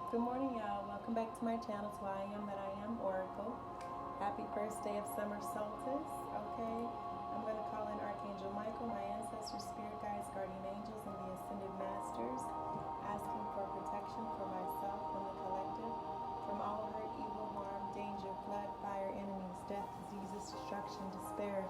Good morning, y'all. Welcome back to my channel, to I Am That I Am Oracle. Happy first day of summer solstice. Okay, I'm going to call in Archangel Michael, my ancestors, spirit guides, guardian angels, and the ascended masters, asking for protection for myself and the collective from all hurt, evil, harm, danger, flood, fire, enemies, death, diseases, destruction, despair,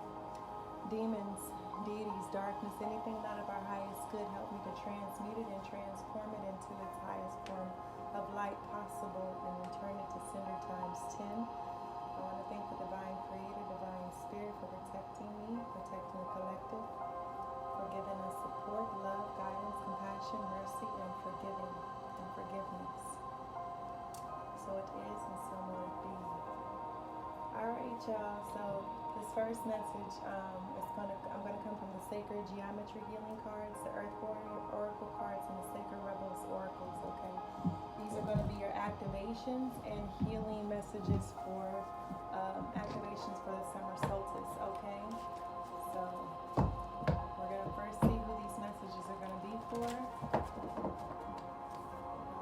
demons, deities, darkness, anything not of our highest good. Help me to transmute it and transform it into its highest form of light possible and return it to cinder times 10. I want to thank the divine creator, divine spirit for protecting me, protecting the collective, for giving us support, love, guidance, compassion, mercy, and forgiveness. So it is, and so will it be. Alright, y'all, so this first message I'm gonna come from the Sacred Geometry Healing cards, the Earth Warrior Oracle cards, and the Sacred Rebels Oracles, okay? These are going to be your activations and healing messages for activations for the summer solstice, okay? So we're going to first see who these messages are going to be for.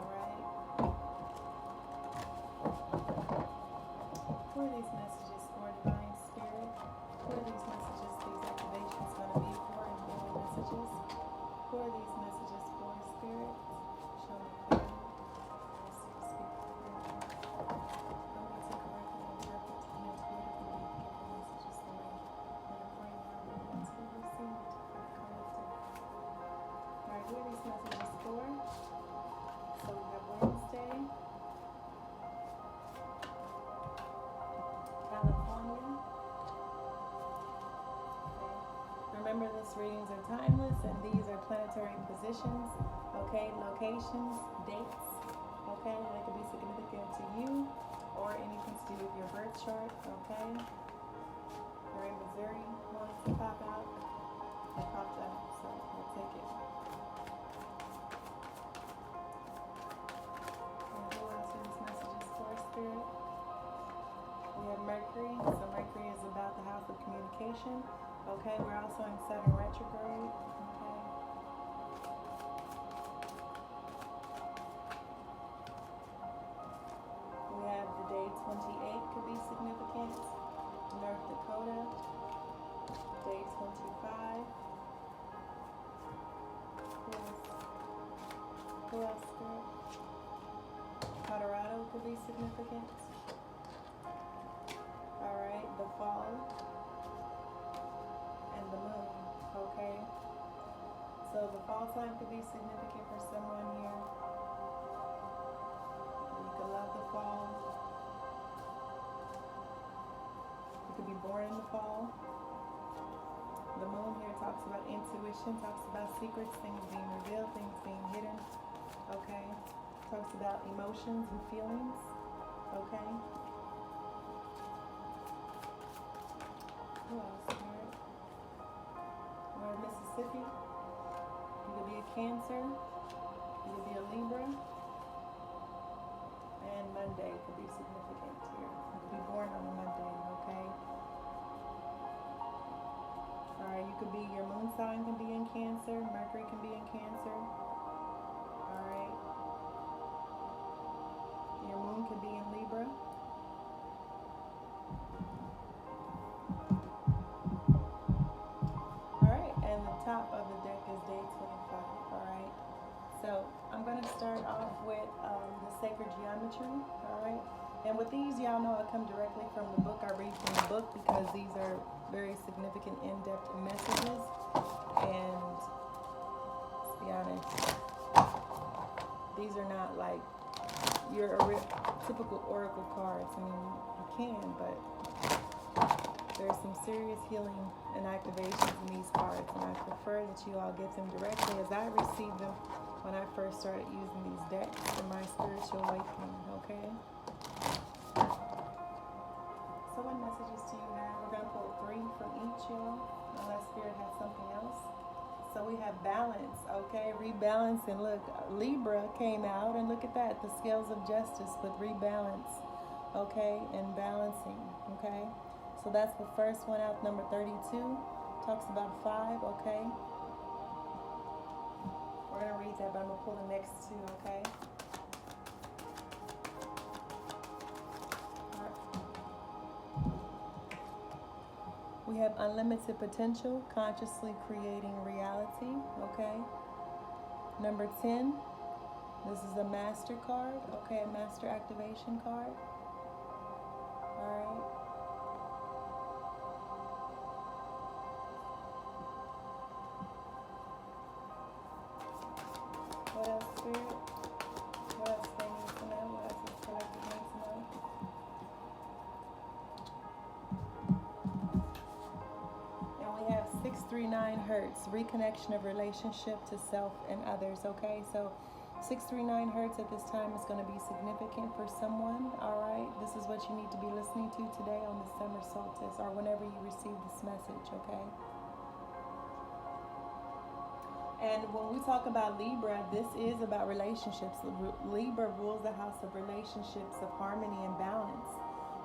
Alright. Who are these messages for, divine spirit? Who are these messages, these activations going to be for, and healing messages? Who are these messages for, spirit? Show me clearly. Who are these messages for? So we have Wednesday, California. Okay. Remember, these readings are timeless, and these are planetary positions, okay, locations, dates, okay, that could be significant to you, or anything to do with your birth chart, okay. You're in Missouri, wants to pop out, it popped out, so we'll take it. Spirit. We have Mercury, so Mercury is about the house of communication. Okay, we're also in Saturn retrograde. Okay. We have the day 28 could be significant. North Dakota. Day 25. Who else? Spirit? Colorado could be significant. Alright, the fall and the moon, okay? So the fall sign could be significant for someone here. You could love the fall. You could be born in the fall. The moon here talks about intuition, talks about secrets, things being revealed, things being hidden, okay? Talks about emotions and feelings, okay? Who else here? We're in Mississippi. You could be a Cancer. You could be a Libra. And Monday could be significant here. You could be born on a Monday, okay? Alright, you could be, your moon sign can be in Cancer. Mercury can be in Cancer. Alright. Your moon could be in Libra. Alright, and the top of the deck is day 25. Alright, so I'm going to start off with the Sacred Geometry. Alright, and with these, y'all know I come directly from the book. I read from the book because these are very significant, in-depth messages. And let's be honest, these are not like your typical oracle cards. I mean, you can, but there's some serious healing and activations in these cards, and I prefer that you all get them directly as I received them when I first started using these decks for my spiritual awakening, okay? So what messages do you have? We're going to pull 3 from each, y'all, unless Spirit has something else. So we have balance, okay, rebalance, and look, Libra came out, and look at that, the scales of justice with rebalance, okay, and balancing, okay. So that's the first one out, number 32, talks about 5, okay. We're going to read that, but I'm going to pull the next 2, okay. We have unlimited potential, consciously creating reality, okay? Number 10, this is a master card, okay, a master activation card. All right. What else, Spirit? What else they need to know? What else is collective need to know? And we have 639 Hertz, reconnection of relationship to self and others, okay? So 639 Hertz at this time is going to be significant for someone, all right? This is what you need to be listening to today on the summer solstice or whenever you receive this message, okay? And when we talk about Libra, this is about relationships. Libra rules the house of relationships, of harmony and balance.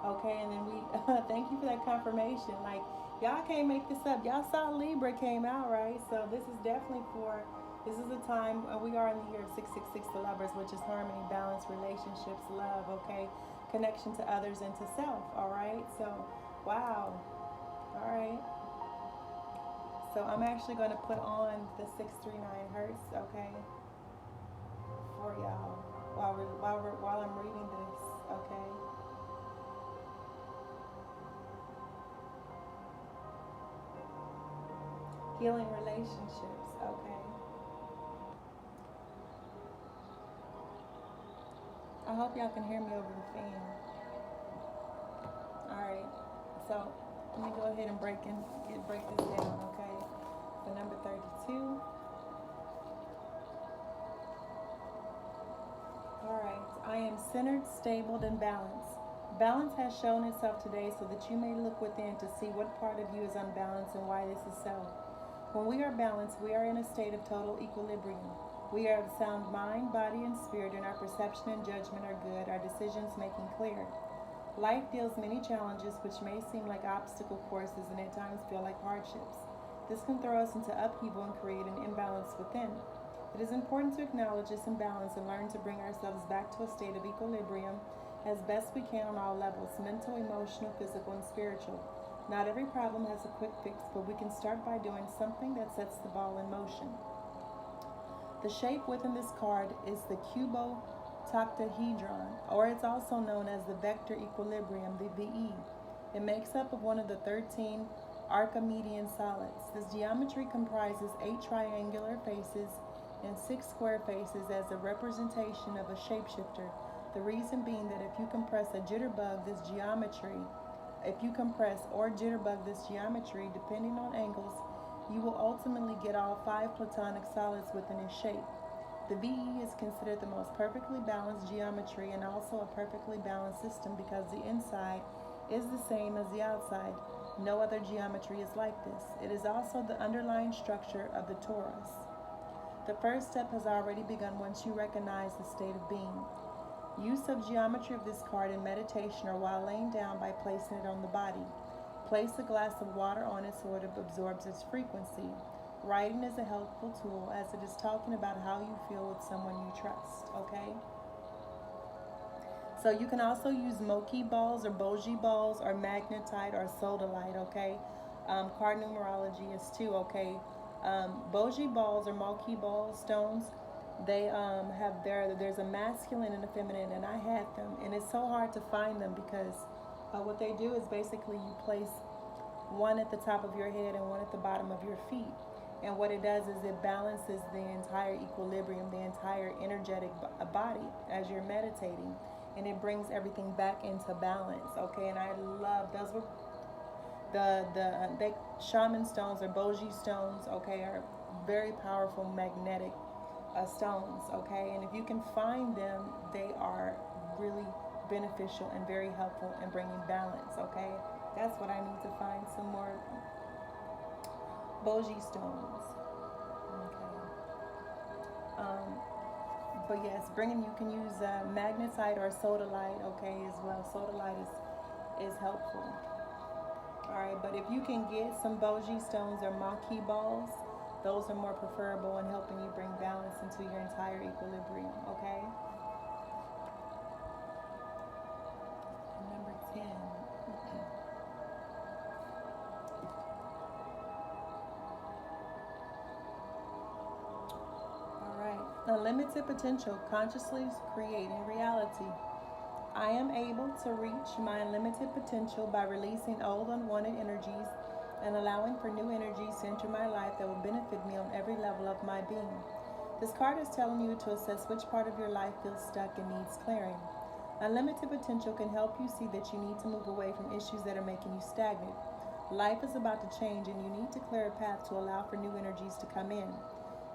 Okay, and then we thank you for that confirmation. Like, y'all can't make this up. Y'all saw Libra came out, right? So this is definitely this is a time, we are in the year of 666, the lovers, which is harmony, balance, relationships, love, okay? Connection to others and to self, all right? So, wow, all right. So I'm actually going to put on the 639 Hertz, okay, for y'all while I'm reading this, okay. Healing relationships, okay. I hope y'all can hear me over the fan. All right, so let me go ahead and break this down, okay? For number 32. All right, I am centered, stable, and balanced. Balance has shown itself today so that you may look within to see what part of you is unbalanced and why this is so. When we are balanced, we are in a state of total equilibrium. We are of sound mind, body, and spirit, and our perception and judgment are good, our decisions making clear. Life deals many challenges which may seem like obstacle courses and at times feel like hardships. This can throw us into upheaval and create an imbalance within. It is important to acknowledge this imbalance and learn to bring ourselves back to a state of equilibrium as best we can on all levels, mental, emotional, physical, and spiritual. Not every problem has a quick fix, but we can start by doing something that sets the ball in motion. The shape within this card is the cubotoctahedron, or it's also known as the vector equilibrium, the VE. It makes up of one of the 13 Archimedean solids. This geometry comprises 8 triangular faces and 6 square faces as a representation of a shapeshifter. The reason being that if you compress or jitterbug this geometry, depending on angles, you will ultimately get all 5 platonic solids within its shape. The VE is considered the most perfectly balanced geometry and also a perfectly balanced system because the inside is the same as the outside. No other geometry is like this. It is also the underlying structure of the torus. The first step has already begun once you recognize the state of being. Use of geometry of this card in meditation or while laying down by placing it on the body. Place a glass of water on it so it absorbs its frequency. Writing is a helpful tool as it is talking about how you feel with someone you trust, okay? So you can also use Moki balls or Boji balls or magnetite or sodalite, okay? Card numerology is 2, okay? Boji balls or Moki ball stones, they there's a masculine and a feminine, and I had them, and it's so hard to find them because what they do is basically you place one at the top of your head and one at the bottom of your feet, and what it does is it balances the entire equilibrium, the entire energetic body as you're meditating, and it brings everything back into balance, okay? And I love those were the shaman stones or Boji stones, okay, are very powerful magnetic stones, okay? And if you can find them, they are really beneficial and very helpful in bringing balance, okay? That's what I need to find, some more Boji stones, okay? But yes, you can use magnetite or sodalite, okay, as well. Sodalite is helpful. All right, but if you can get some Boji stones or Maki balls, those are more preferable in helping you bring balance into your entire equilibrium, okay? Number 10. Unlimited potential, consciously creating reality. I am able to reach my unlimited potential by releasing old unwanted energies and allowing for new energies to enter my life that will benefit me on every level of my being. This card is telling you to assess which part of your life feels stuck and needs clearing. Unlimited potential can help you see that you need to move away from issues that are making you stagnant. Life is about to change and you need to clear a path to allow for new energies to come in.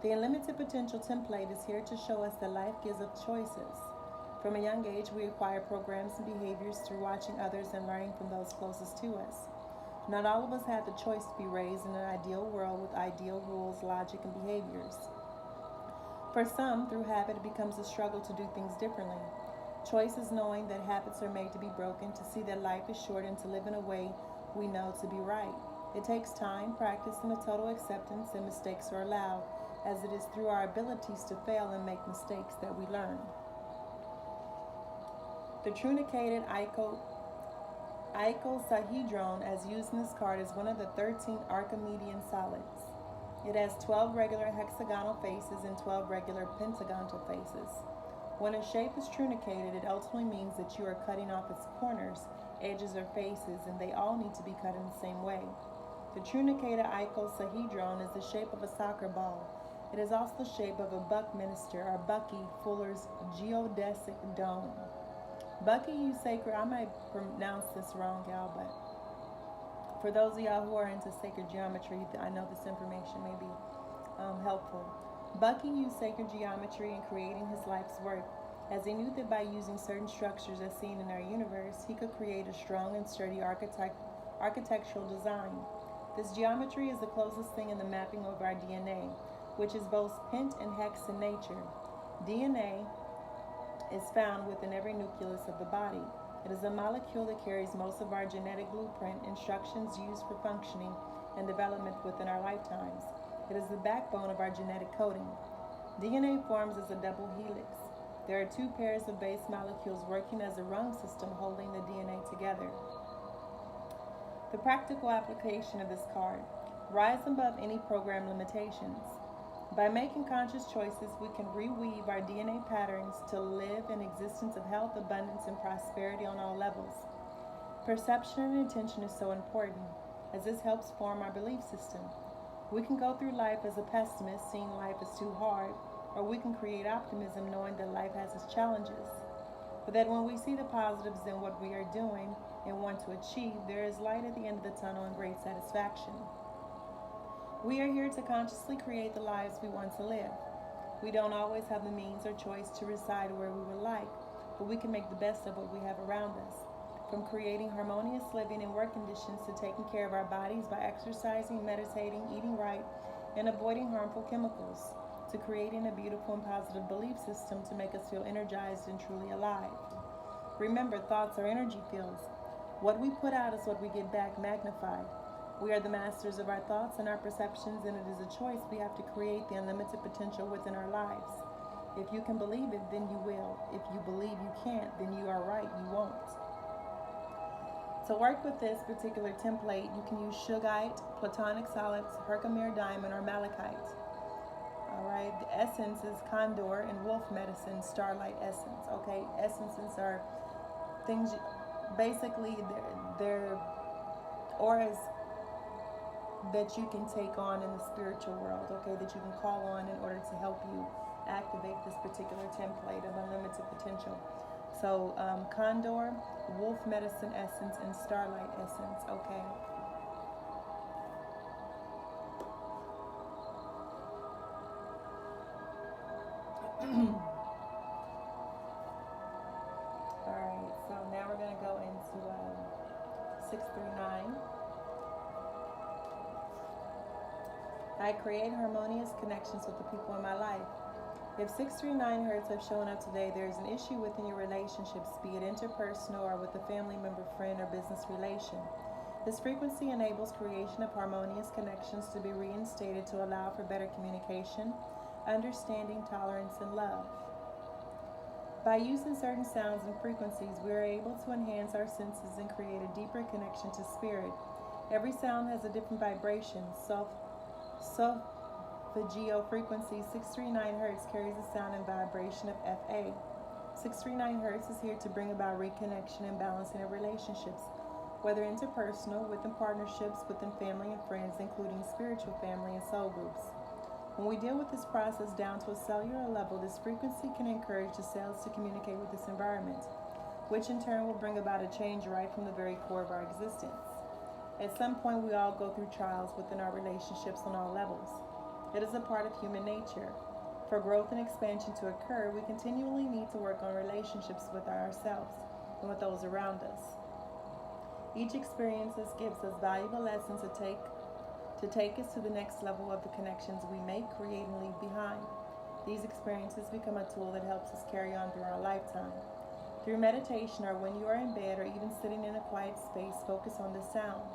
The Unlimited Potential template is here to show us that life gives us choices. From a young age, we acquire programs and behaviors through watching others and learning from those closest to us. Not all of us have the choice to be raised in an ideal world with ideal rules, logic, and behaviors. For some, through habit, it becomes a struggle to do things differently. Choice is knowing that habits are made to be broken, to see that life is short, and to live in a way we know to be right. It takes time, practice, and a total acceptance, and mistakes are allowed, as it is through our abilities to fail and make mistakes that we learn. The trunicated icosahedron, as used in this card, is one of the 13 Archimedean solids. It has 12 regular hexagonal faces and 12 regular pentagonal faces. When a shape is trunicated, it ultimately means that you are cutting off its corners, edges, or faces, and they all need to be cut in the same way. The trunicated icosahedron is the shape of a soccer ball. It is also the shape of a Buckminster or Bucky Fuller's geodesic dome. Bucky U sacred, I might pronounce this wrong, y'all, but for those of y'all who are into sacred geometry, I know this information may be helpful. Bucky used sacred geometry in creating his life's work, as he knew that by using certain structures as seen in our universe, he could create a strong and sturdy architectural design. This geometry is the closest thing in the mapping of our DNA, which is both pent and hex in nature. DNA is found within every nucleus of the body. It is a molecule that carries most of our genetic blueprint, instructions used for functioning and development within our lifetimes. It is the backbone of our genetic coding. DNA forms as a double helix. There are two pairs of base molecules working as a rung system holding the DNA together. The practical application of this card: rise above any program limitations. By making conscious choices, we can reweave our DNA patterns to live an existence of health, abundance, and prosperity on all levels. Perception and intention is so important, as this helps form our belief system. We can go through life as a pessimist, seeing life as too hard, or we can create optimism knowing that life has its challenges. But that when we see the positives in what we are doing and want to achieve, there is light at the end of the tunnel and great satisfaction. We are here to consciously create the lives we want to live. We don't always have the means or choice to reside where we would like, but we can make the best of what we have around us. From creating harmonious living and work conditions to taking care of our bodies by exercising, meditating, eating right, and avoiding harmful chemicals, to creating a beautiful and positive belief system to make us feel energized and truly alive. Remember, thoughts are energy fields. What we put out is what we get back magnified. We are the masters of our thoughts and our perceptions, and it is a choice we have to create the unlimited potential within our lives. If you can believe it, then you will. If you believe you can't, then you are right, you won't. To work with this particular template, you can use Shugite, Platonic Solids, Herkimer Diamond, or Malachite. Alright, the essence is Condor and Wolf Medicine, Starlight Essence. Okay, essences are things, basically, they're auras that you can take on in the spiritual world, okay, that you can call on in order to help you activate this particular template of unlimited potential. So, Condor, Wolf Medicine Essence, and Starlight Essence, okay. Alright, so now we're going to go into 639. I create harmonious connections with the people in my life. If 639 Hertz have shown up today, there is an issue within your relationships, be it interpersonal or with a family member, friend, or business relation. This frequency enables creation of harmonious connections to be reinstated to allow for better communication, understanding, tolerance, and love. By using certain sounds and frequencies, we are able to enhance our senses and create a deeper connection to spirit. Every sound has a different vibration, The geo frequency 639 Hz carries the sound and vibration of FA. 639 Hz is here to bring about reconnection and balancing of relationships, whether interpersonal, within partnerships, within family and friends, including spiritual family and soul groups. When we deal with this process down to a cellular level, this frequency can encourage the cells to communicate with this environment, which in turn will bring about a change right from the very core of our existence. At some point, we all go through trials within our relationships on all levels. It is a part of human nature. For growth and expansion to occur, we continually need to work on relationships with ourselves and with those around us. Each experience gives us valuable lessons to take us to the next level of the connections we make, create, and leave behind. These experiences become a tool that helps us carry on through our lifetime. Through meditation, or when you are in bed, or even sitting in a quiet space, focus on the sound.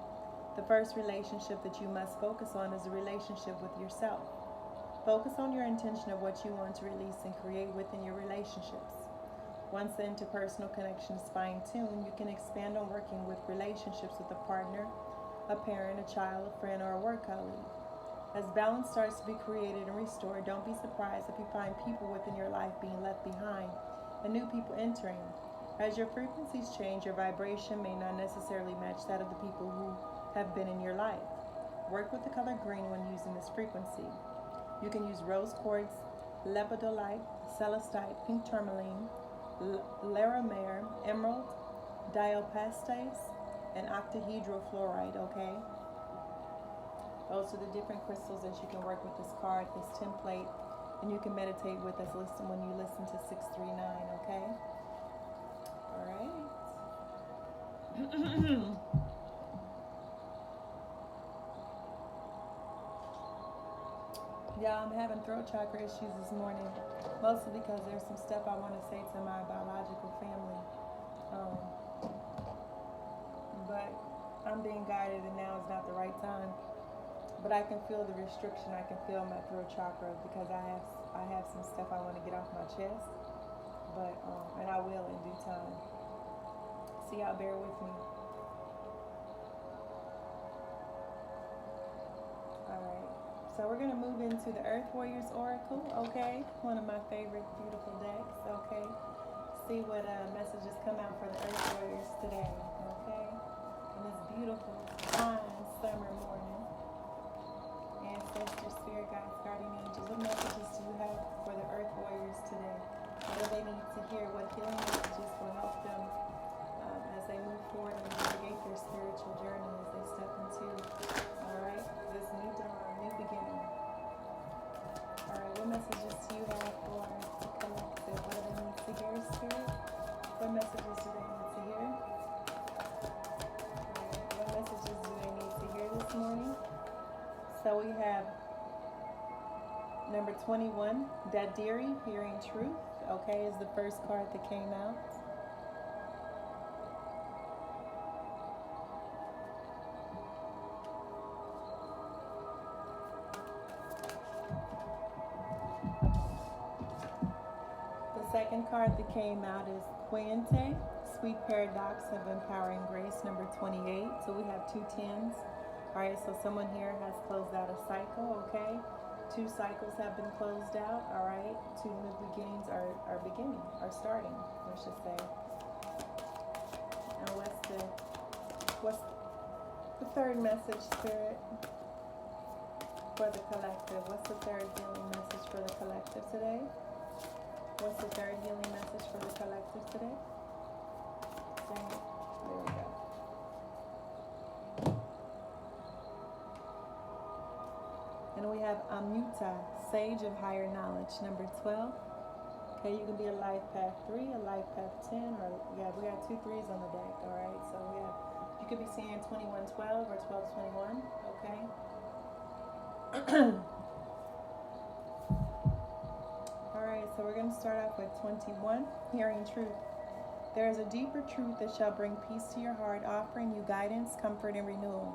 The first relationship that you must focus on is a relationship with yourself. Focus on your intention of what you want to release and create within your relationships. Once the interpersonal connection is fine-tuned, you can expand on working with relationships with a partner, a parent, a child, a friend, or a work colleague. As balance starts to be created and restored, don't be surprised if you find people within your life being left behind and new people entering. As your frequencies change, your vibration may not necessarily match that of the people who have been in your life. Work with the color green when using this frequency. You can use rose quartz, lepidolite, celestite, pink tourmaline, larimar, emerald, diopastate, and octahedral fluoride, okay? Those are the different crystals that you can work with this card, this template, and you can meditate with us when you listen to 639, okay? All right. Yeah, I'm having throat chakra issues this morning, mostly because there's some stuff I want to say to my biological family. But I'm being guided, and now is not the right time. But I can feel the restriction. I can feel my throat chakra because I have some stuff I want to get off my chest. But and I will in due time. So y'all bear with me. All right. So we're gonna move into the Earth Warriors Oracle. Okay, one of my favorite beautiful decks. Okay. See what messages come out for the Earth Warriors today. Okay. On this beautiful, fine summer morning. Ancestors, spirit guides, guardian angels, what messages do you have for the Earth Warriors today? What do they need to hear? What healing messages will help them as they move forward and navigate their spiritual journey as they step into, alright, this new dawn, new beginning. Alright, what messages do you have for the collective? What do they need to hear, spirit? What messages do they need to hear? What messages do they need to hear this morning? So we have number 21, Dadiri, Hearing Truth, okay, is the first card that came out. The second card that came out is Quente, Sweet Paradox of Empowering Grace, number 28. So we have two tens. All right, so someone here has closed out a cycle, okay? 2 cycles have been closed out, all right? 2 new beginnings are starting, I should say. And what's the third message, Spirit, for the collective? What's the third healing message for the collective today? What's the third healing message for the collective today? There we go. And we have Amuta, Sage of Higher Knowledge, number 12. Okay, you can be a life path 3, a life path 10, or yeah, we got 2 3s on the deck, all right? So we have, you could be seeing 2112 or 1221, okay? All right, so we're going to start off with 21, Hearing Truth. There is a deeper truth that shall bring peace to your heart, offering you guidance, comfort, and renewal.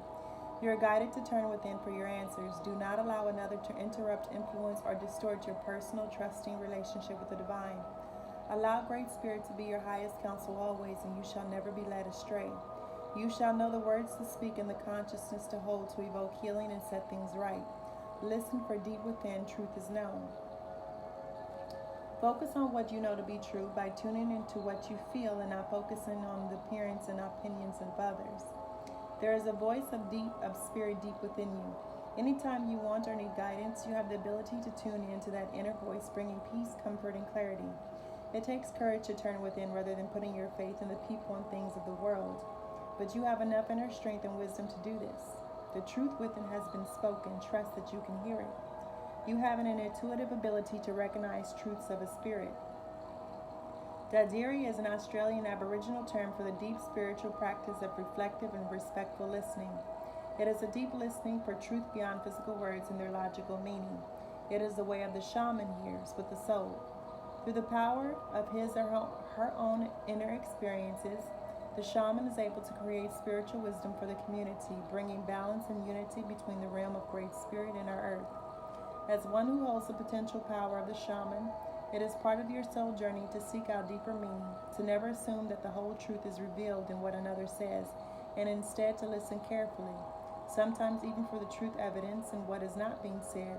You are guided to turn within for your answers. Do not allow another to interrupt, influence, or distort your personal, trusting relationship with the divine. Allow Great Spirit to be your highest counsel always, and you shall never be led astray. You shall know the words to speak and the consciousness to hold to evoke healing and set things right. Listen, for deep within, truth is known. Focus on what you know to be true by tuning into what you feel and not focusing on the appearance and opinions of others. There is a voice of spirit deep within you. Anytime you want or need guidance, you have the ability to tune into that inner voice, bringing peace, comfort, and clarity. It takes courage to turn within rather than putting your faith in the people and things of the world. But you have enough inner strength and wisdom to do this. The truth within has been spoken. Trust that you can hear it. You have an intuitive ability to recognize truths of a spirit. Dadiri is an Australian Aboriginal term for the deep spiritual practice of reflective and respectful listening. It is a deep listening for truth beyond physical words and their logical meaning. It is the way of the shaman hears with the soul. Through the power of his or her own inner experiences, the shaman is able to create spiritual wisdom for the community, bringing balance and unity between the realm of Great Spirit and our earth. As one who holds the potential power of the shaman, it is part of your soul journey to seek out deeper meaning, to never assume that the whole truth is revealed in what another says, and instead to listen carefully, sometimes even for the truth evidence in what is not being said,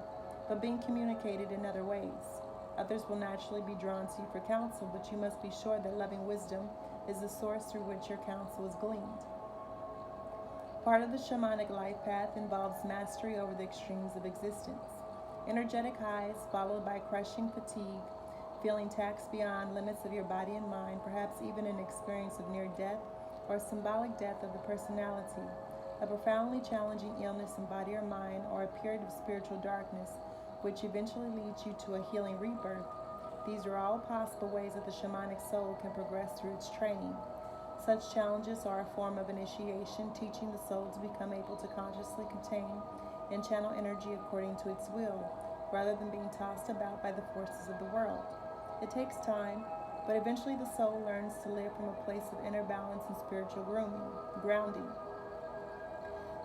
but being communicated in other ways. Others will naturally be drawn to you for counsel, but you must be sure that loving wisdom is the source through which your counsel is gleaned. Part of the shamanic life path involves mastery over the extremes of existence. Energetic highs followed by crushing fatigue, feeling taxed beyond limits of your body and mind, perhaps even an experience of near death or symbolic death of the personality, a profoundly challenging illness in body or mind, or a period of spiritual darkness, which eventually leads you to a healing rebirth. These are all possible ways that the shamanic soul can progress through its training. Such challenges are a form of initiation, teaching the soul to become able to consciously contain and channel energy according to its will, rather than being tossed about by the forces of the world. It takes time, but eventually the soul learns to live from a place of inner balance and spiritual grounding.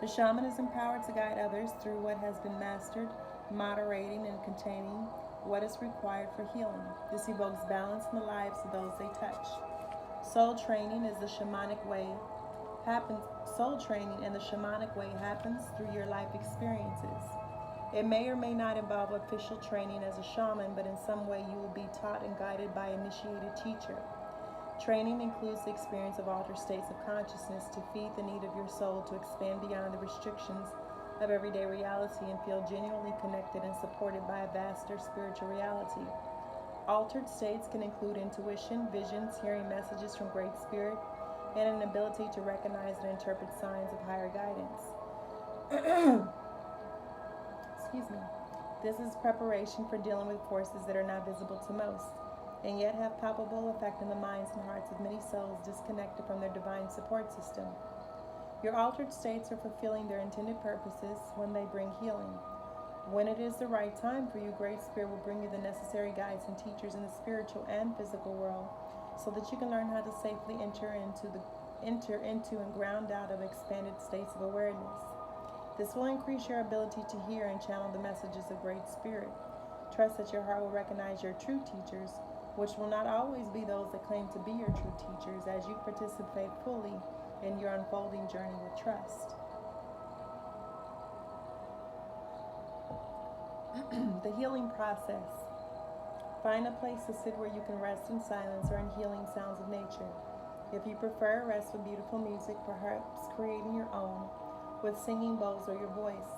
The shaman is empowered to guide others through what has been mastered, moderating and containing what is required for healing. This evokes balance in the lives of those they touch. Soul training in the shamanic way happens through your life experiences. It may or may not involve official training as a shaman, but in some way you will be taught and guided by an initiated teacher. Training includes the experience of altered states of consciousness to feed the need of your soul to expand beyond the restrictions of everyday reality and feel genuinely connected and supported by a vaster spiritual reality. Altered states can include intuition, visions, hearing messages from Great Spirit, and an ability to recognize and interpret signs of higher guidance. Excuse me. This is preparation for dealing with forces that are not visible to most, and yet have palpable effect on the minds and hearts of many souls disconnected from their divine support system. Your altered states are fulfilling their intended purposes when they bring healing. When it is the right time for you, Great Spirit will bring you the necessary guides and teachers in the spiritual and physical world, so that you can learn how to safely enter into and ground out of expanded states of awareness. This will increase your ability to hear and channel the messages of Great Spirit. Trust that your heart will recognize your true teachers, which will not always be those that claim to be your true teachers, as you participate fully in your unfolding journey with trust. The healing process. Find a place to sit where you can rest in silence or in healing sounds of nature. If you prefer, rest with beautiful music, perhaps creating your own, with singing bowls or your voice.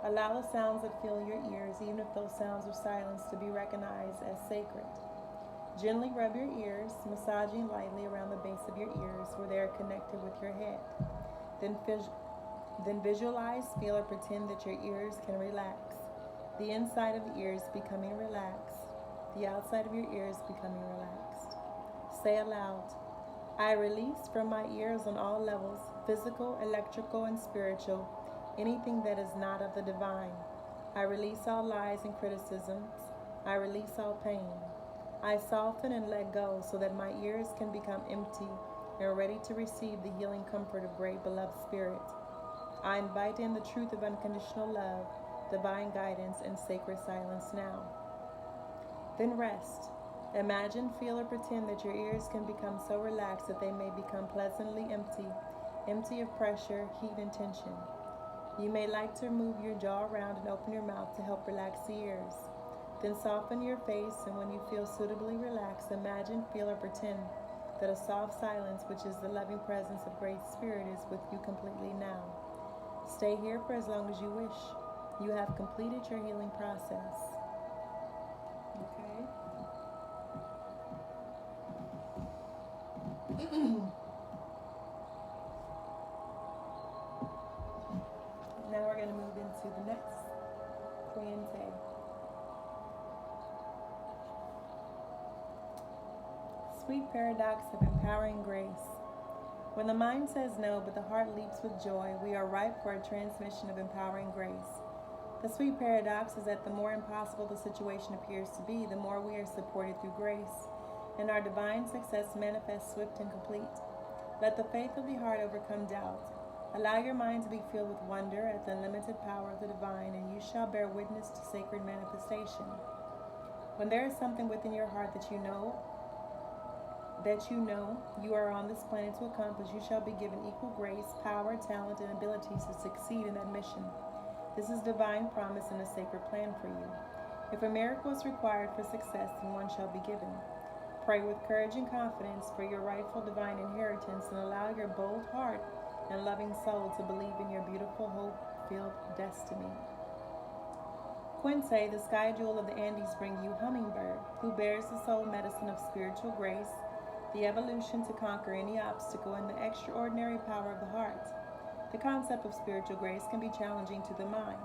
Allow the sounds that fill your ears, even if those sounds are silenced, to be recognized as sacred. Gently rub your ears, massaging lightly around the base of your ears where they are connected with your head. Then visualize, feel, or pretend that your ears can relax. The inside of the ears becoming relaxed. The outside of your ears becoming relaxed. Say aloud, I release from my ears on all levels, physical, electrical, and spiritual, anything that is not of the divine. I release all lies and criticisms. I release all pain. I soften and let go so that my ears can become empty and ready to receive the healing comfort of great beloved Spirit. I invite in the truth of unconditional love, divine guidance, and sacred silence now. Then rest. Imagine, feel, or pretend that your ears can become so relaxed that they may become pleasantly empty of pressure, heat, and tension. You may like to move your jaw around and open your mouth to help relax the ears. Then soften your face, and when you feel suitably relaxed, imagine, feel, or pretend that a soft silence, which is the loving presence of Great Spirit, is with you completely now. Stay here for as long as you wish. You have completed your healing process. Okay? Now we're going to move into the next Puente. Sweet paradox of empowering grace. When the mind says no, but the heart leaps with joy, we are ripe for a transmission of empowering grace. The sweet paradox is that the more impossible the situation appears to be, the more we are supported through grace, and our divine success manifests swift and complete. Let the faith of the heart overcome doubt. Allow your mind to be filled with wonder at the unlimited power of the divine, and you shall bear witness to sacred manifestation. When there is something within your heart that you know you are on this planet to accomplish, you shall be given equal grace, power, talent, and abilities to succeed in that mission. This is divine promise and a sacred plan for you. If a miracle is required for success, then one shall be given. Pray with courage and confidence for your rightful divine inheritance, and allow your bold heart and loving soul to believe in your beautiful, hope-filled destiny. Puente, the sky jewel of the Andes, bring you Hummingbird, who bears the soul medicine of spiritual grace, the evolution to conquer any obstacle, and the extraordinary power of the heart. The concept of spiritual grace can be challenging to the mind.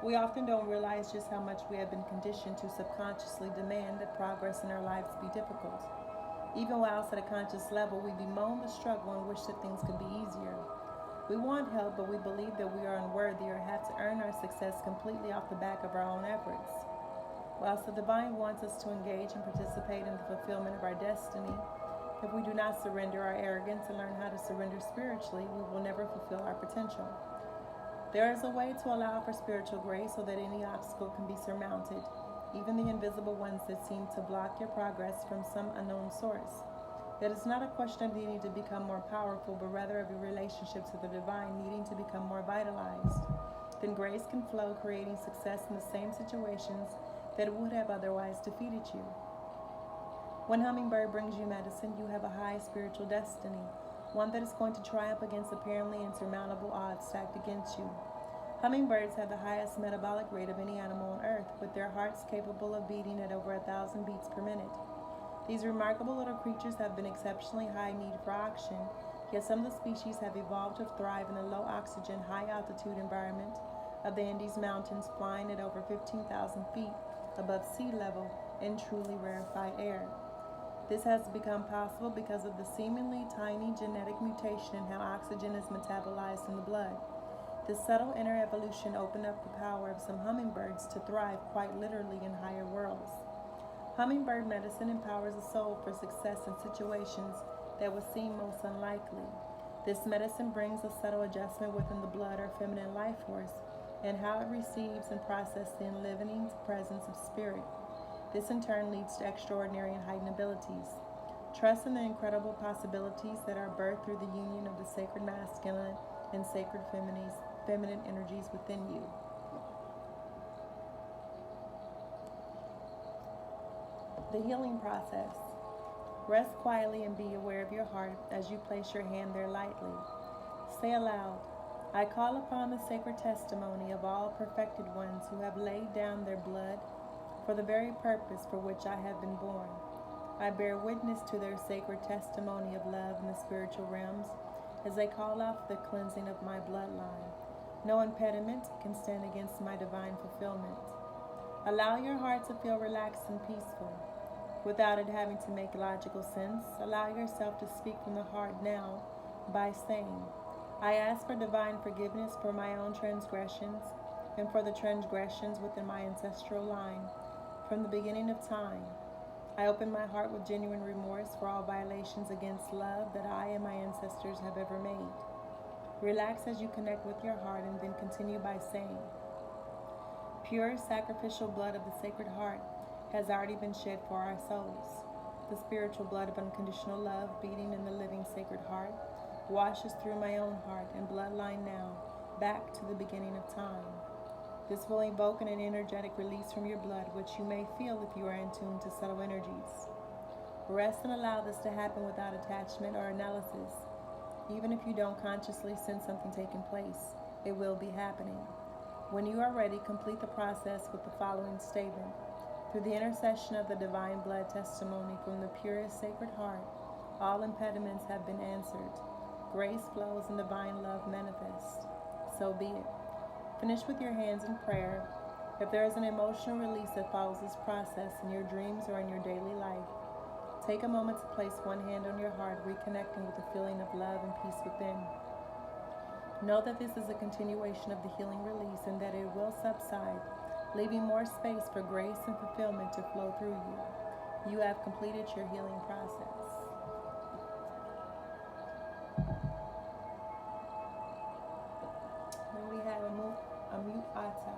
We often don't realize just how much we have been conditioned to subconsciously demand that progress in our lives be difficult. Even whilst at a conscious level, we bemoan the struggle and wish that things could be easier. We want help, but we believe that we are unworthy or have to earn our success completely off the back of our own efforts. Whilst the divine wants us to engage and participate in the fulfillment of our destiny, if we do not surrender our arrogance and learn how to surrender spiritually, we will never fulfill our potential. There is a way to allow for spiritual grace so that any obstacle can be surmounted, even the invisible ones that seem to block your progress from some unknown source. It is not a question of needing to become more powerful, but rather of your relationship to the divine needing to become more vitalized. Then grace can flow, creating success in the same situations that would have otherwise defeated you. When Hummingbird brings you medicine, you have a high spiritual destiny, one that is going to triumph against apparently insurmountable odds stacked against you. Hummingbirds have the highest metabolic rate of any animal on Earth, with their hearts capable of beating at over 1,000 beats per minute. These remarkable little creatures have been exceptionally high need for oxygen, yet some of the species have evolved to thrive in the low oxygen, high altitude environment of the Andes Mountains, flying at over 15,000 feet above sea level in truly rarefied air. This has become possible because of the seemingly tiny genetic mutation in how oxygen is metabolized in the blood. This subtle inner evolution opened up the power of some hummingbirds to thrive quite literally in higher worlds. Hummingbird medicine empowers the soul for success in situations that would seem most unlikely. This medicine brings a subtle adjustment within the blood or feminine life force and how it receives and processes the enlivening presence of spirit. This in turn leads to extraordinary and heightened abilities. Trust in the incredible possibilities that are birthed through the union of the sacred masculine and sacred feminine energies within you. The healing process. Rest quietly and be aware of your heart as you place your hand there lightly. Say aloud, I call upon the sacred testimony of all perfected ones who have laid down their blood for the very purpose for which I have been born. I bear witness to their sacred testimony of love in the spiritual realms as they call out the cleansing of my bloodline. No impediment can stand against my divine fulfillment. Allow your heart to feel relaxed and peaceful. Without it having to make logical sense, allow yourself to speak from the heart now by saying, I ask for divine forgiveness for my own transgressions and for the transgressions within my ancestral line. From the beginning of time, I open my heart with genuine remorse for all violations against love that I and my ancestors have ever made. Relax as you connect with your heart and then continue by saying, pure sacrificial blood of the Sacred Heart has already been shed for our souls. The spiritual blood of unconditional love beating in the living Sacred Heart washes through my own heart and bloodline now back to the beginning of time. This will evoke an energetic release from your blood, which you may feel if you are in tune to subtle energies. Rest and allow this to happen without attachment or analysis. Even if you don't consciously sense something taking place, it will be happening. When you are ready, complete the process with the following statement. Through the intercession of the divine blood testimony from the purest sacred heart, all impediments have been answered. Grace flows and divine love manifests. So be it. Finish with your hands in prayer. If there is an emotional release that follows this process in your dreams or in your daily life, take a moment to place one hand on your heart, reconnecting with the feeling of love and peace within. Know that this is a continuation of the healing release and that it will subside, leaving more space for grace and fulfillment to flow through you. You have completed your healing process. Then we have a mute ata.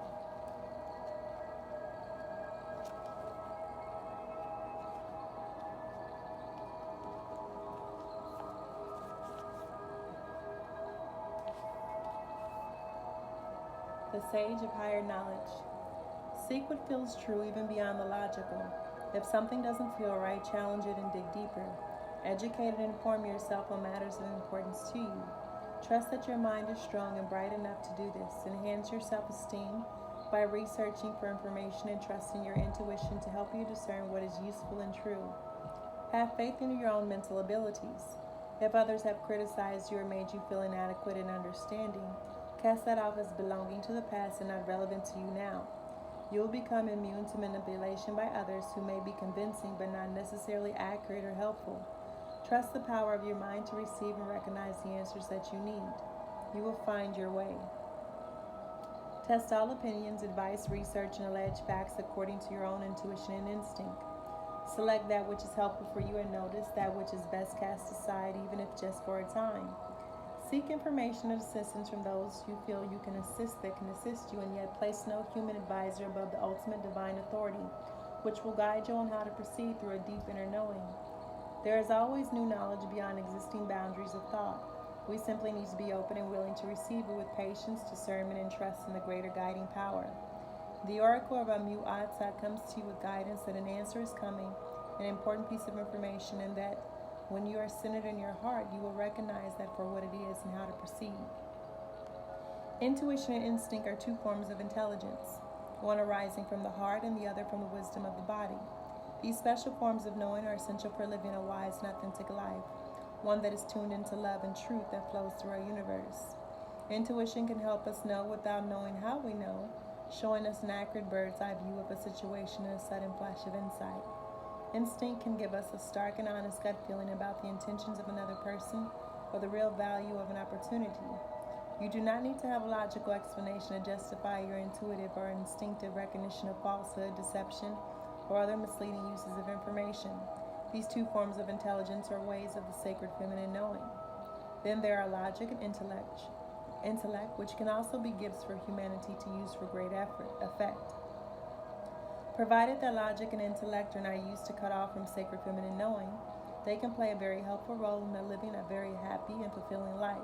The sage of higher knowledge. Seek what feels true even beyond the logical. If something doesn't feel right, challenge it and dig deeper. Educate and inform yourself on matters of importance to you. Trust that your mind is strong and bright enough to do this. Enhance your self-esteem by researching for information and trusting your intuition to help you discern what is useful and true. Have faith in your own mental abilities. If others have criticized you or made you feel inadequate in understanding, cast that off as belonging to the past and not relevant to you now. You will become immune to manipulation by others who may be convincing but not necessarily accurate or helpful. Trust the power of your mind to receive and recognize the answers that you need. You will find your way. Test all opinions, advice, research, and alleged facts according to your own intuition and instinct. Select that which is helpful for you and notice that which is best cast aside, even if just for a time. Seek information and assistance from those you feel you can assist that can assist you, and yet place no human advisor above the ultimate divine authority, which will guide you on how to proceed through a deep inner knowing. There is always new knowledge beyond existing boundaries of thought. We simply need to be open and willing to receive it with patience, discernment, and trust in the greater guiding power. The oracle of Amu Ata comes to you with guidance that an answer is coming, an important piece of information, and that when you are centered in your heart, you will recognize that for what it is and how to proceed. Intuition and instinct are two forms of intelligence, one arising from the heart and the other from the wisdom of the body. These special forms of knowing are essential for living a wise and authentic life, one that is tuned into love and truth that flows through our universe. Intuition can help us know without knowing how we know, showing us an accurate bird's eye view of a situation and a sudden flash of insight. Instinct can give us a stark and honest gut feeling about the intentions of another person or the real value of an opportunity. You do not need to have a logical explanation to justify your intuitive or instinctive recognition of falsehood, deception, or other misleading uses of information. These two forms of intelligence are ways of the sacred feminine knowing. Then there are logic and intellect, which can also be gifts for humanity to use for great effect. Provided that logic and intellect are not used to cut off from sacred feminine knowing, they can play a very helpful role in living a very happy and fulfilling life.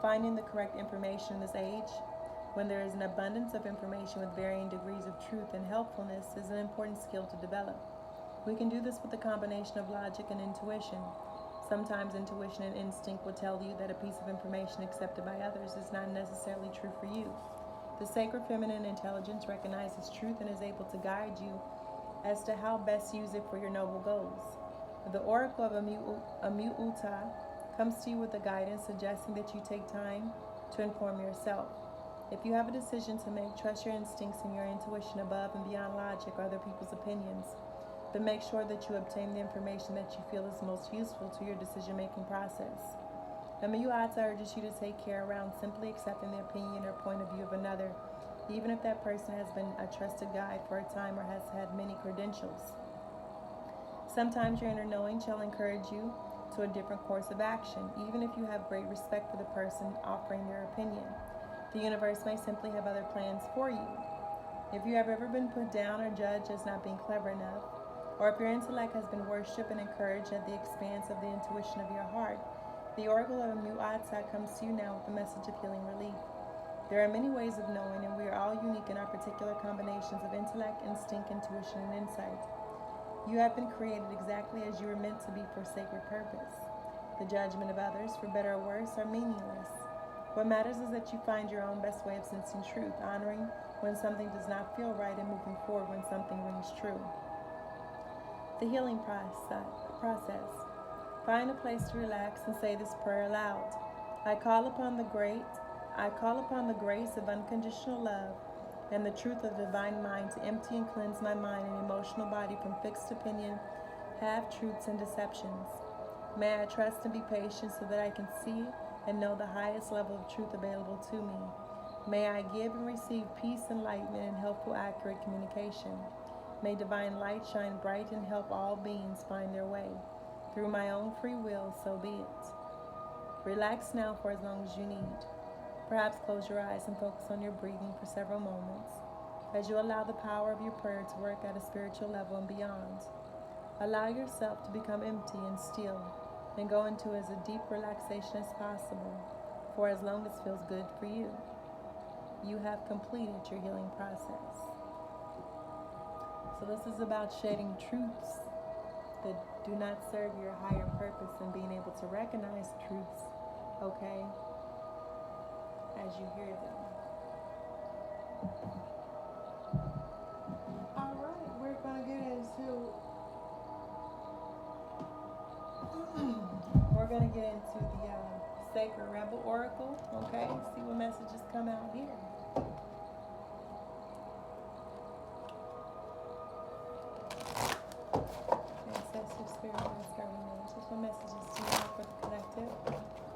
Finding the correct information in this age, when there is an abundance of information with varying degrees of truth and helpfulness, is an important skill to develop. We can do this with a combination of logic and intuition. Sometimes intuition and instinct will tell you that a piece of information accepted by others is not necessarily true for you. The sacred feminine intelligence recognizes truth and is able to guide you as to how best to use it for your noble goals. The oracle of Amu Uta comes to you with a guidance suggesting that you take time to inform yourself. If you have a decision to make, trust your instincts and your intuition above and beyond logic or other people's opinions, but make sure that you obtain the information that you feel is most useful to your decision-making process. Amu Ata urges you to take care around simply accepting the opinion or point of view of another, even if that person has been a trusted guide for a time or has had many credentials. Sometimes your inner knowing shall encourage you to a different course of action, even if you have great respect for the person offering their opinion. The universe may simply have other plans for you. If you have ever been put down or judged as not being clever enough, or if your intellect has been worshipped and encouraged at the expanse of the intuition of your heart, the oracle of Amu Ata comes to you now with a message of healing relief. There are many ways of knowing, and we are all unique in our particular combinations of intellect, instinct, intuition, and insight. You have been created exactly as you were meant to be for sacred purpose. The judgment of others, for better or worse, are meaningless. What matters is that you find your own best way of sensing truth, honoring when something does not feel right and moving forward when something rings true. The healing process. Find a place to relax and say this prayer aloud. I call upon the grace of unconditional love and the truth of divine mind to empty and cleanse my mind and emotional body from fixed opinion, half-truths, and deceptions. May I trust and be patient so that I can see and know the highest level of truth available to me. May I give and receive peace, enlightenment, and helpful, accurate communication. May divine light shine bright and help all beings find their way. Through my own free will, so be it. Relax now for as long as you need. Perhaps close your eyes and focus on your breathing for several moments as you allow the power of your prayer to work at a spiritual level and beyond. Allow yourself to become empty and still and go into as a deep relaxation as possible for as long as feels good for you. You have completed your healing process. So this is about shedding truths that do not serve your higher purpose and being able to recognize truths, okay, as you hear them. All right, we're going to get into the Sacred Rebel Oracle, okay? See what messages come out here. Ancestors, spirit, and guardian angels. What messages do you have for the collective?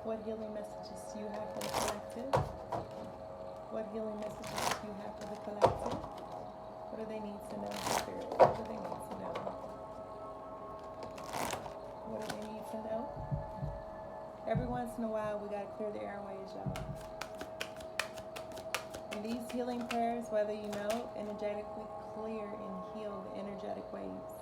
What healing messages do you have for the collective? What healing messages do you have for the collective? What do they need to know, spirit? What do they need to know? What do they need to know? Every once in a while, we got to clear the airways, y'all. And these healing prayers, whether you know, energetically clear and heal the energetic waves.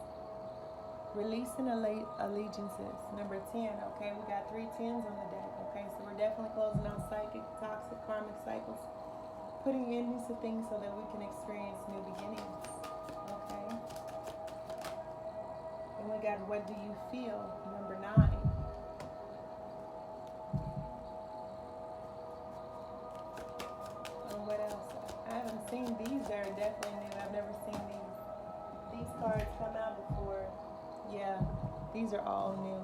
Releasing allegiances. Number 10, okay? We got 3 10s on the deck, okay? So we're definitely closing out psychic, toxic, karmic cycles. Putting endings to things so that we can experience new beginnings, okay? And we got what do you feel? Number 9. What else? I haven't seen these. Are definitely new. I've never seen these cards come out before. Yeah, these are all new.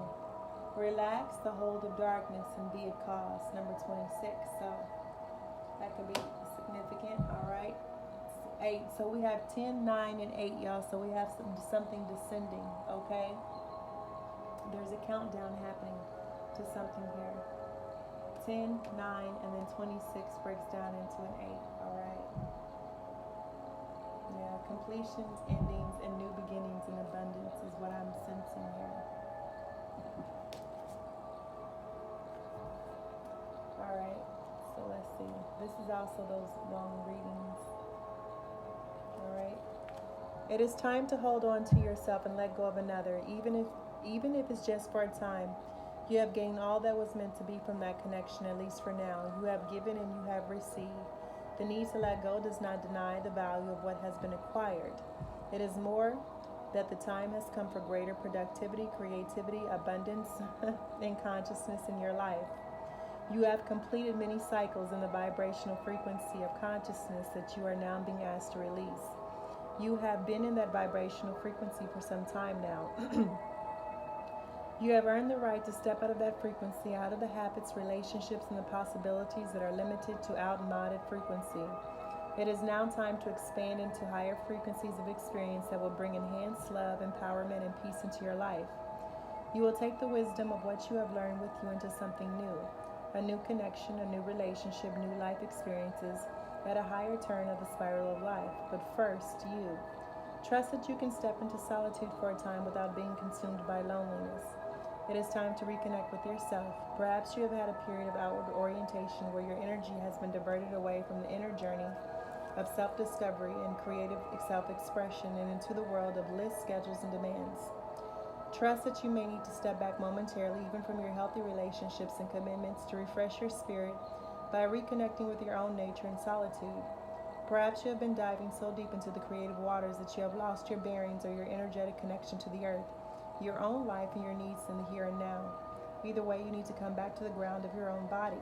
Relax the hold of darkness and be at cause. Number 26. So that could be significant. All right. 8. So we have 10, 9, and 8, y'all. So we have something descending. Okay. There's a countdown happening to something here. 10, 9, and then 26 breaks down into an 8, all right? Yeah, completions, endings, and new beginnings in abundance is what I'm sensing here. All right, so let's see. This is also those long readings, all right? It is time to hold on to yourself and let go of another, even if it's just for a time. You have gained all that was meant to be from that connection, at least for now. You have given and you have received. The need to let go does not deny the value of what has been acquired. It is more that the time has come for greater productivity, creativity, abundance, and consciousness in your life. You have completed many cycles in the vibrational frequency of consciousness that you are now being asked to release. You have been in that vibrational frequency for some time now. You have earned the right to step out of that frequency, out of the habits, relationships, and the possibilities that are limited to outmoded frequency. It is now time to expand into higher frequencies of experience that will bring enhanced love, empowerment, and peace into your life. You will take the wisdom of what you have learned with you into something new, a new connection, a new relationship, new life experiences at a higher turn of the spiral of life. But first, you. Trust that you can step into solitude for a time without being consumed by loneliness. It is time to reconnect with yourself. Perhaps you have had a period of outward orientation where your energy has been diverted away from the inner journey of self-discovery and creative self-expression and into the world of lists, schedules, and demands. Trust that you may need to step back momentarily, even from your healthy relationships and commitments, to refresh your spirit, by reconnecting with your own nature and solitude. Perhaps you have been diving so deep into the creative waters that you have lost your bearings or your energetic connection to the earth, your own life, and your needs in the here and now. Either way, you need to come back to the ground of your own body.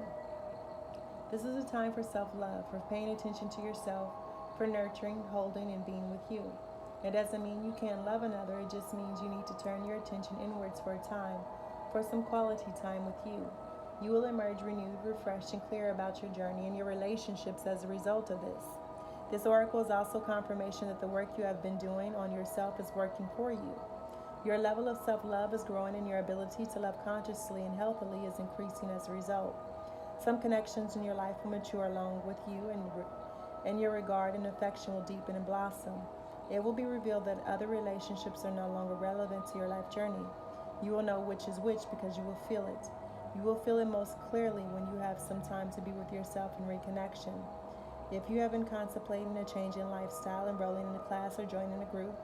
This is a time for self-love, for paying attention to yourself, for nurturing, holding, and being with you. It doesn't mean you can't love another, it just means you need to turn your attention inwards for a time, for some quality time with you. You will emerge renewed, refreshed, and clear about your journey and your relationships as a result of this. This oracle is also confirmation that the work you have been doing on yourself is working for you. Your level of self-love is growing and your ability to love consciously and healthily is increasing as a result. Some connections in your life will mature along with you, and your regard and affection will deepen and blossom. It will be revealed that other relationships are no longer relevant to your life journey. You will know which is which because you will feel it. You will feel it most clearly when you have some time to be with yourself in reconnection. If you have been contemplating a change in lifestyle, enrolling in a class or joining a group,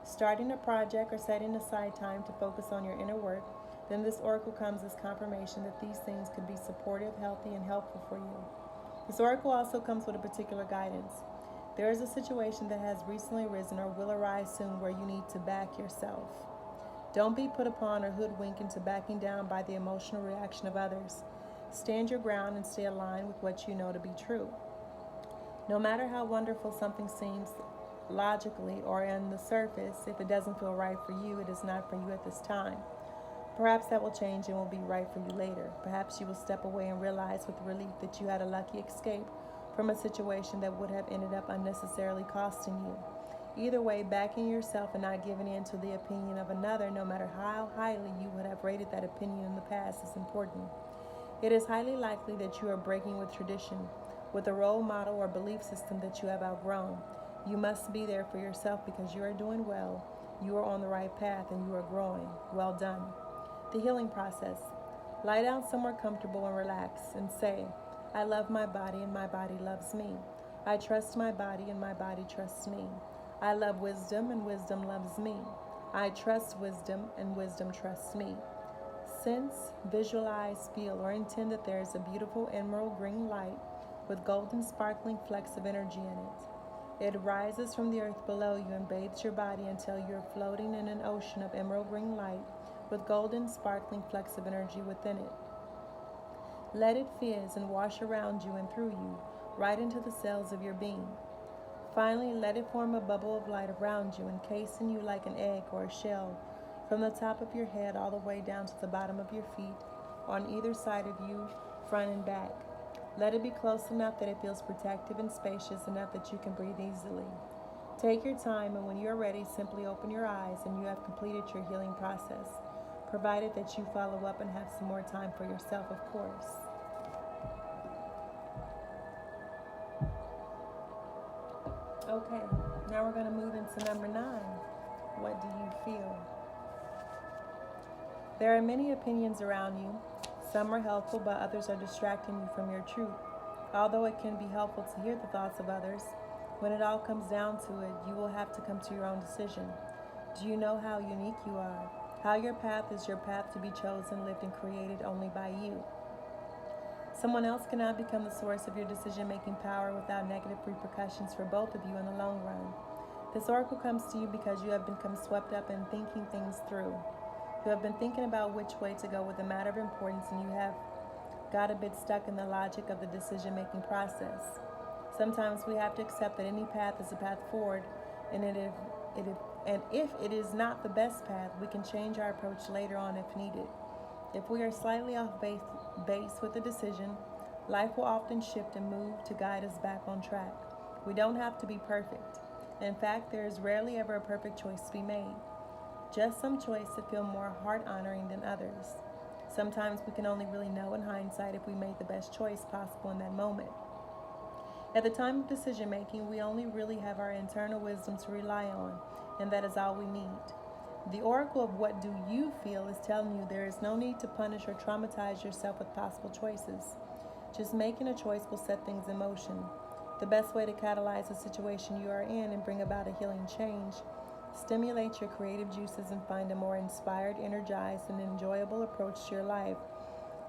starting a project or setting aside time to focus on your inner work, then this oracle comes as confirmation that these things could be supportive, healthy, and helpful for you. This oracle also comes with a particular guidance. There is a situation that has recently arisen or will arise soon where you need to back yourself. Don't be put upon or hoodwinked into backing down by the emotional reaction of others. Stand your ground and stay aligned with what you know to be true. No matter how wonderful something seems logically or on the surface, if it doesn't feel right for you, it is not for you at this time. Perhaps that will change and will be right for you later. Perhaps you will step away and realize with relief that you had a lucky escape from a situation that would have ended up unnecessarily costing you. Either way, backing yourself and not giving in to the opinion of another, no matter how highly you would have rated that opinion in the past, is important. It is highly likely that you are breaking with tradition, with a role model or belief system that you have outgrown. You must be there for yourself because you are doing well, you are on the right path, and you are growing. Well done. The healing process. Lie down somewhere comfortable and relax and say, I love my body and my body loves me. I trust my body and my body trusts me. I love wisdom and wisdom loves me. I trust wisdom and wisdom trusts me. Sense, visualize, feel, or intend that there is a beautiful emerald green light with golden sparkling flecks of energy in it. It rises from the earth below you and bathes your body until you are floating in an ocean of emerald green light with golden sparkling flecks of energy within it. Let it fizz and wash around you and through you, right into the cells of your being. Finally, let it form a bubble of light around you, encasing you like an egg or a shell, from the top of your head all the way down to the bottom of your feet, on either side of you, front and back. Let it be close enough that it feels protective and spacious enough that you can breathe easily. Take your time, and when you are ready, simply open your eyes and you have completed your healing process, provided that you follow up and have some more time for yourself, of course. Okay, now we're going to move into number 9. What do you feel? There are many opinions around you. Some are helpful, but others are distracting you from your truth. Although it can be helpful to hear the thoughts of others, when it all comes down to it, you will have to come to your own decision. Do you know how unique you are? How your path is your path to be chosen, lived, and created only by you. Someone else cannot become the source of your decision-making power without negative repercussions for both of you in the long run. This oracle comes to you because you have become swept up in thinking things through. You have been thinking about which way to go with a matter of importance, and you have got a bit stuck in the logic of the decision-making process. Sometimes we have to accept that any path is a path forward, and if it is not the best path, we can change our approach later on if needed. If we are slightly off base with a decision, life will often shift and move to guide us back on track. We don't have to be perfect. In fact, there is rarely ever a perfect choice to be made. Just some choices that feel more heart-honoring than others. Sometimes we can only really know in hindsight if we made the best choice possible in that moment. At the time of decision-making, we only really have our internal wisdom to rely on, and that is all we need. The oracle of what do you feel is telling you there is no need to punish or traumatize yourself with possible choices. Just making a choice will set things in motion. The best way to catalyze the situation you are in and bring about a healing change, stimulate your creative juices and find a more inspired, energized, and enjoyable approach to your life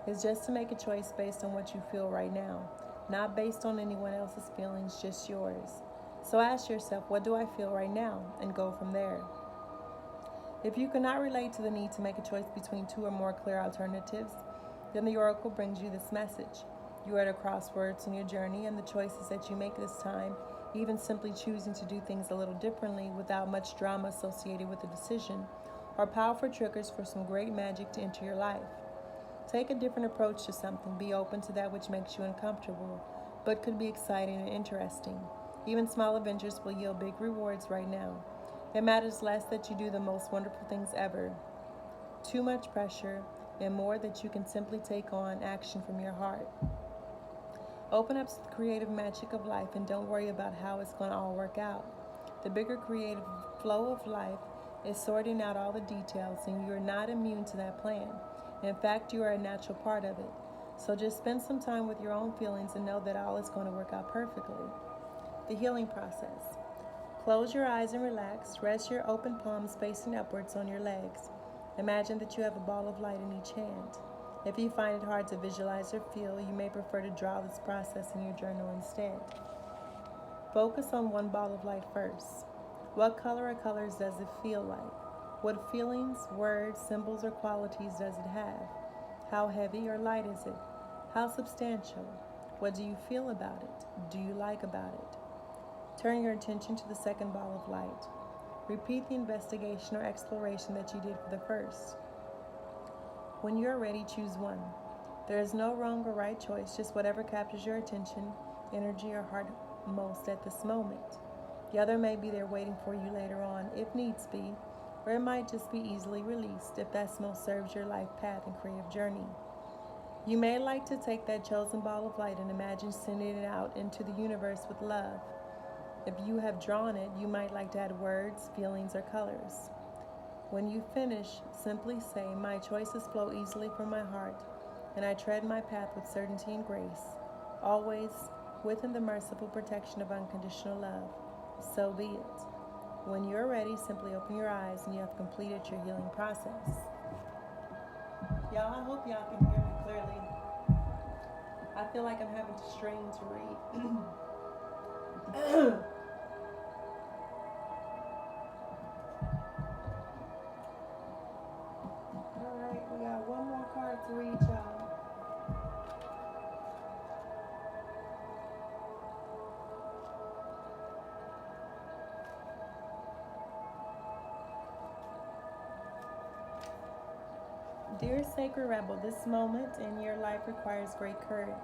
is just to make a choice based on what you feel right now, not based on anyone else's feelings, just yours. So ask yourself, what do I feel right now? And go from there. If you cannot relate to the need to make a choice between two or more clear alternatives, then the Oracle brings you this message. You are at a crossroads in your journey, and the choices that you make this time, even simply choosing to do things a little differently without much drama associated with the decision, are powerful triggers for some great magic to enter your life. Take a different approach to something. Be open to that which makes you uncomfortable, but could be exciting and interesting. Even small adventures will yield big rewards right now. It matters less that you do the most wonderful things ever. Too much pressure, and more that you can simply take on action from your heart. Open up to the creative magic of life and don't worry about how it's going to all work out. The bigger creative flow of life is sorting out all the details, and you are not immune to that plan. In fact, you are a natural part of it. So just spend some time with your own feelings and know that all is going to work out perfectly. The healing process. Close your eyes and relax. Rest your open palms facing upwards on your legs. Imagine that you have a ball of light in each hand. If you find it hard to visualize or feel, you may prefer to draw this process in your journal instead. Focus on one ball of light first. What color or colors does it feel like? What feelings, words, symbols, or qualities does it have? How heavy or light is it? How substantial? What do you feel about it? Do you like about it? Turn your attention to the second ball of light. Repeat the investigation or exploration that you did for the first. When you are ready, choose one. There is no wrong or right choice, just whatever captures your attention, energy, or heart most at this moment. The other may be there waiting for you later on, if needs be, or it might just be easily released if that most serves your life path and creative journey. You may like to take that chosen ball of light and imagine sending it out into the universe with love. If you have drawn it, you might like to add words, feelings, or colors. When you finish, simply say, "My choices flow easily from my heart, and I tread my path with certainty and grace, always within the merciful protection of unconditional love. So be it." When you're ready, simply open your eyes and you have completed your healing process. Y'all, I hope y'all can hear me clearly. I feel like I'm having to strain to read. Alright, we got one more card to read, y'all. Dear Sacred Rebel, this moment in your life requires great courage.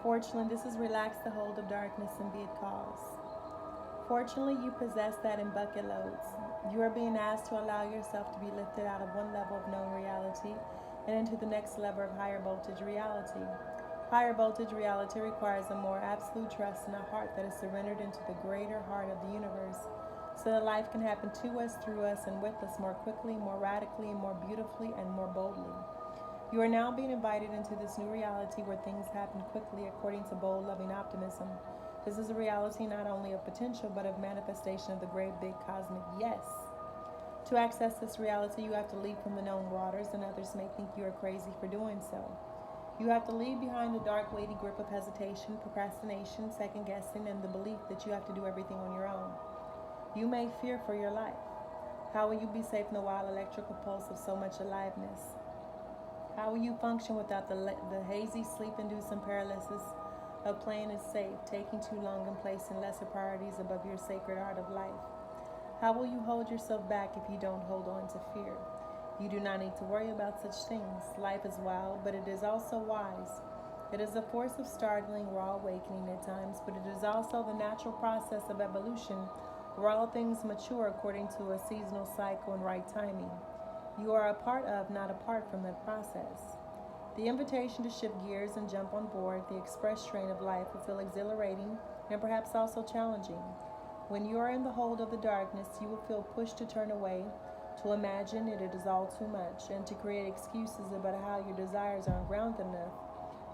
Fortunately, this is relax the hold of darkness and be it cause. Fortunately, you possess that in bucket loads. You are being asked to allow yourself to be lifted out of one level of known reality and into the next level of higher voltage reality. Higher voltage reality requires a more absolute trust in a heart that is surrendered into the greater heart of the universe, so that life can happen to us, through us, and with us more quickly, more radically, and more beautifully, and more boldly. You are now being invited into this new reality where things happen quickly according to bold, loving optimism. This is a reality not only of potential, but of manifestation of the great big cosmic yes. To access this reality, you have to leap from the known waters, and others may think you are crazy for doing so. You have to leave behind the dark, weighty grip of hesitation, procrastination, second guessing, and the belief that you have to do everything on your own. You may fear for your life. How will you be safe in the wild electrical pulse of so much aliveness? How will you function without the hazy, sleep-inducing paralysis of playing it safe, taking too long, and placing lesser priorities above your sacred art of life? How will you hold yourself back if you don't hold on to fear? You do not need to worry about such things. Life is wild, but it is also wise. It is a force of startling, raw awakening at times, but it is also the natural process of evolution, where all things mature according to a seasonal cycle and right timing. You are a part of, not apart from that process. The invitation to shift gears and jump on board the express train of life will feel exhilarating and perhaps also challenging. When you are in the hold of the darkness, you will feel pushed to turn away, to imagine it is all too much, and to create excuses about how your desires aren't grounded enough,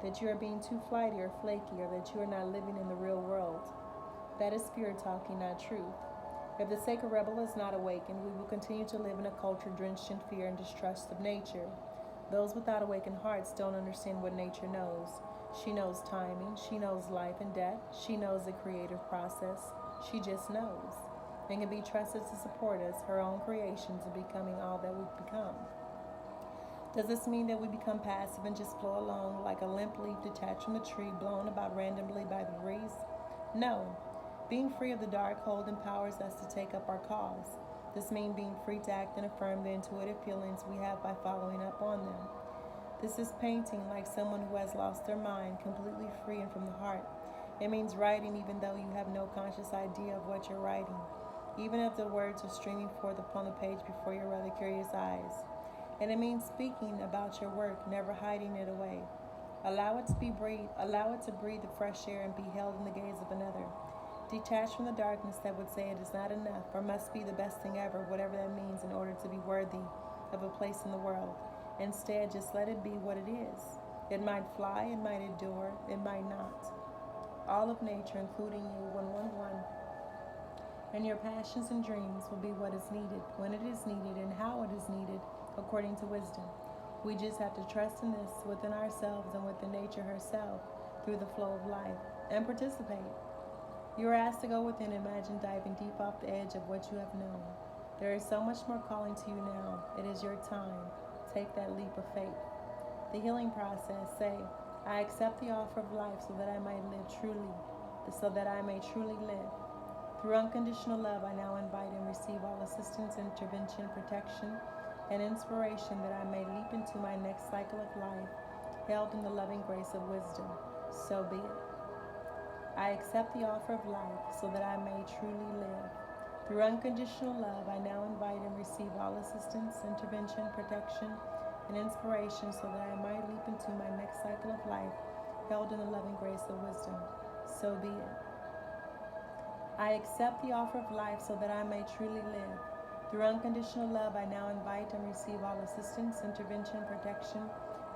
that you are being too flighty or flaky, or that you are not living in the real world. That is spirit talking, not truth. If the sacred rebel is not awakened, we will continue to live in a culture drenched in fear and distrust of nature. Those without awakened hearts don't understand what nature knows. She knows timing, she knows life and death, she knows the creative process, she just knows, and can be trusted to support us, her own creations, in becoming all that we've become. Does this mean that we become passive and just flow along like a limp leaf detached from the tree, blown about randomly by the breeze? No. Being free of the dark hold empowers us to take up our cause. This means being free to act and affirm the intuitive feelings we have by following up on them. This is painting like someone who has lost their mind, completely free and from the heart. It means writing even though you have no conscious idea of what you're writing, even if the words are streaming forth upon the page before your rather curious eyes. And it means speaking about your work, never hiding it away. Allow it to breathe the fresh air and be held in the gaze of another. Detached from the darkness that would say it is not enough or must be the best thing ever, whatever that means, in order to be worthy of a place in the world. Instead, just let it be what it is. It might fly, it might endure, it might not. All of nature, including you, 111, and your passions and dreams will be what is needed, when it is needed, and how it is needed, according to wisdom. We just have to trust in this within ourselves and within nature herself through the flow of life and participate. You are asked to go within and imagine diving deep off the edge of what you have known. There is so much more calling to you now. It is your time. Take that leap of faith. The healing process. Say, I accept the offer of life so that I may truly live. Through unconditional love, I now invite and receive all assistance, intervention, protection, and inspiration that I may leap into my next cycle of life, held in the loving grace of wisdom. So be it. I accept the offer of life so that I may truly live. Through unconditional love, I now invite and receive all assistance, intervention, protection, and inspiration so that I might leap into my next cycle of life, held in the loving grace of wisdom. So be it. I accept the offer of life so that I may truly live. Through unconditional love, I now invite and receive all assistance, intervention, protection,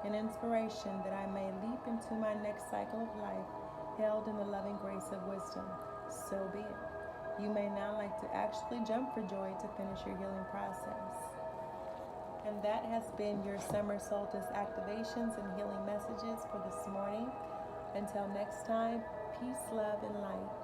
and inspiration that I may leap into my next cycle of life, held in the loving grace of wisdom. So be it. You may now like to actually jump for joy to finish your healing process. And that has been your summer solstice activations and healing messages for this morning. Until next time, peace, love, and light.